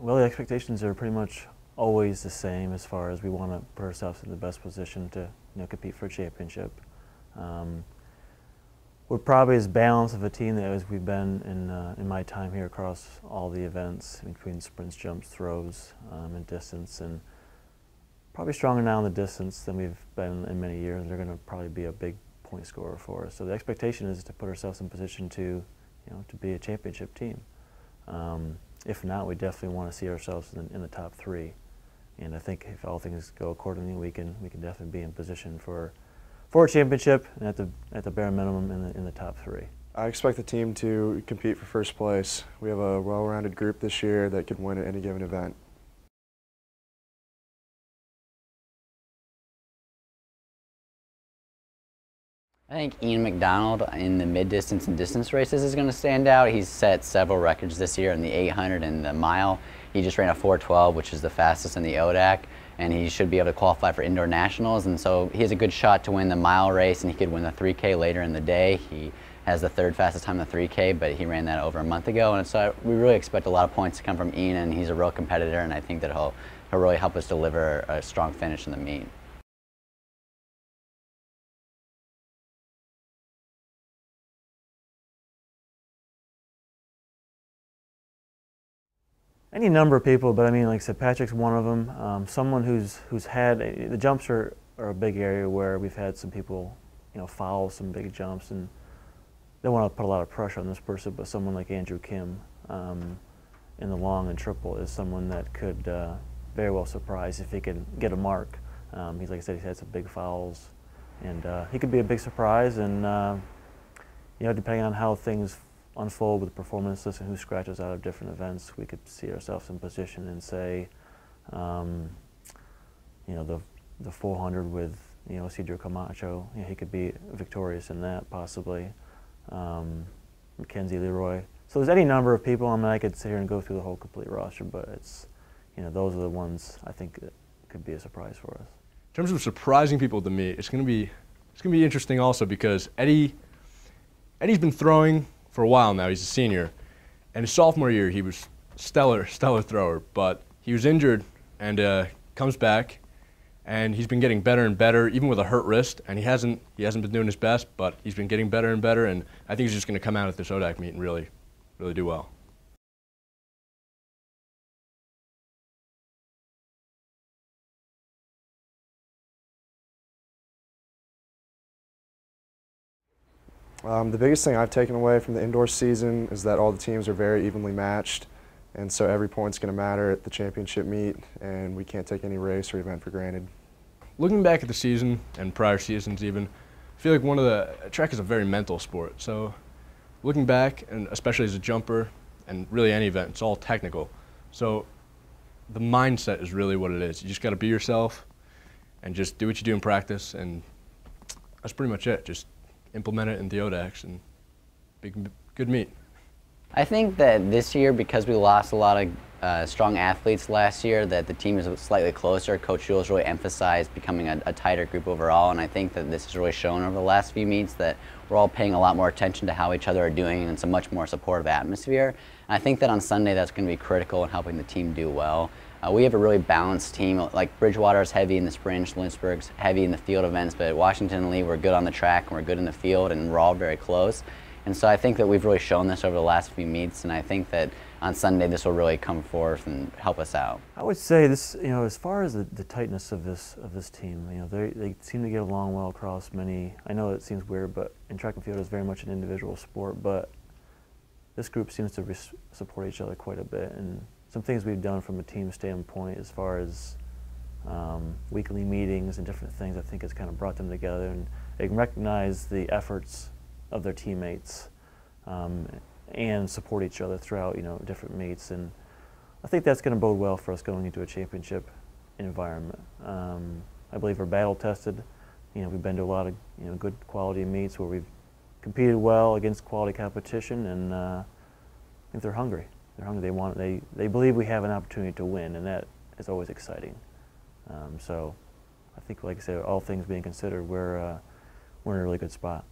Well, the expectations are pretty much always the same as far as we want to put ourselves in the best position to compete for a championship. We're probably as balanced of a team as we've been in my time here across all the events, between sprints, jumps, throws, and distance, and probably stronger now in the distance than we've been in many years. They're going to probably be a big point scorer for us. So the expectation is to put ourselves in position to be a championship team. If not, we definitely want to see ourselves in the top 3. And I think if all things go accordingly, we can definitely be in position for a championship, and at the bare minimum in the top 3. I expect the team to compete for first place. We have a well-rounded group this year that could win at any given event. I think Ian McDonald in the mid-distance and distance races is going to stand out. He's set several records this year in the 800 and the mile. He just ran a 4:12, which is the fastest in the ODAC, and he should be able to qualify for indoor nationals. And so he has a good shot to win the mile race, and he could win the 3K later in the day. He has the 3rd fastest time in the 3K, but he ran that over a month ago. And so we really expect a lot of points to come from Ian, and he's a real competitor, and I think that he'll really help us deliver a strong finish in the meet. Any number of people, but I mean, like I said, Patrick's one of them. Someone who's had the jumps are a big area where we've had some people, foul some big jumps, and they want to put a lot of pressure on this person. But someone like Andrew Kim in the long and triple is someone that could very well surprise if he can get a mark. He's, like I said, he's had some big fouls, and he could be a big surprise. And depending on how things unfold with performances and who scratches out of different events, we could see ourselves in position and say, the 400 with Isidro Camacho, he could be victorious in that possibly. Mackenzie Leroy. So there's any number of people. I mean, I could sit here and go through the whole complete roster, but it's those are the ones I think that could be a surprise for us. In terms of surprising people to me, it's going to be interesting also because Eddie's been throwing for a while now. He's a senior, and his sophomore year he was stellar thrower, but he was injured and comes back, and he's been getting better and better, even with a hurt wrist. And he hasn't been doing his best, but he's been getting better and better. And I think he's just going to come out at this ODAC meet and really do well. The biggest thing I've taken away from the indoor season is that all the teams are very evenly matched, and so every point's going to matter at the championship meet, and we can't take any race or event for granted. Looking back at the season and prior seasons even, I feel like track is a very mental sport. So looking back, and especially as a jumper, and really any event, it's all technical. So the mindset is really what it is. You just got to be yourself and just do what you do in practice, and that's pretty much it. Just implement it in the ODACs and be good meet. I think that this year, because we lost a lot of strong athletes last year, that the team is slightly closer. Coach Uhl has really emphasized becoming a tighter group overall, and I think that this has really shown over the last few meets that we're all paying a lot more attention to how each other are doing, and it's a much more supportive atmosphere. And I think that on Sunday that's going to be critical in helping the team do well. We have a really balanced team. Like Bridgewater is heavy in the sprint, Lynchburg's heavy in the field events, but Washington and Lee, we're good on the track and we're good in the field, and we're all very close. And so I think that we've really shown this over the last few meets, and I think that on Sunday this will really come forth and help us out. I would say this, as far as the tightness of this team, they seem to get along well across many. I know it seems weird, but in track and field it's very much an individual sport, but this group seems to support each other quite a bit. And some things we've done from a team standpoint as far as weekly meetings and different things, I think has kind of brought them together, and they can recognize the efforts of their teammates and support each other throughout different meets. And I think that's going to bode well for us going into a championship environment. I believe we're battle tested. We've been to a lot of good quality meets where we've competed well against quality competition, and I think they're hungry. They're hungry. They believe we have an opportunity to win, and that is always exciting. So I think, like I said, all things being considered, we're in a really good spot.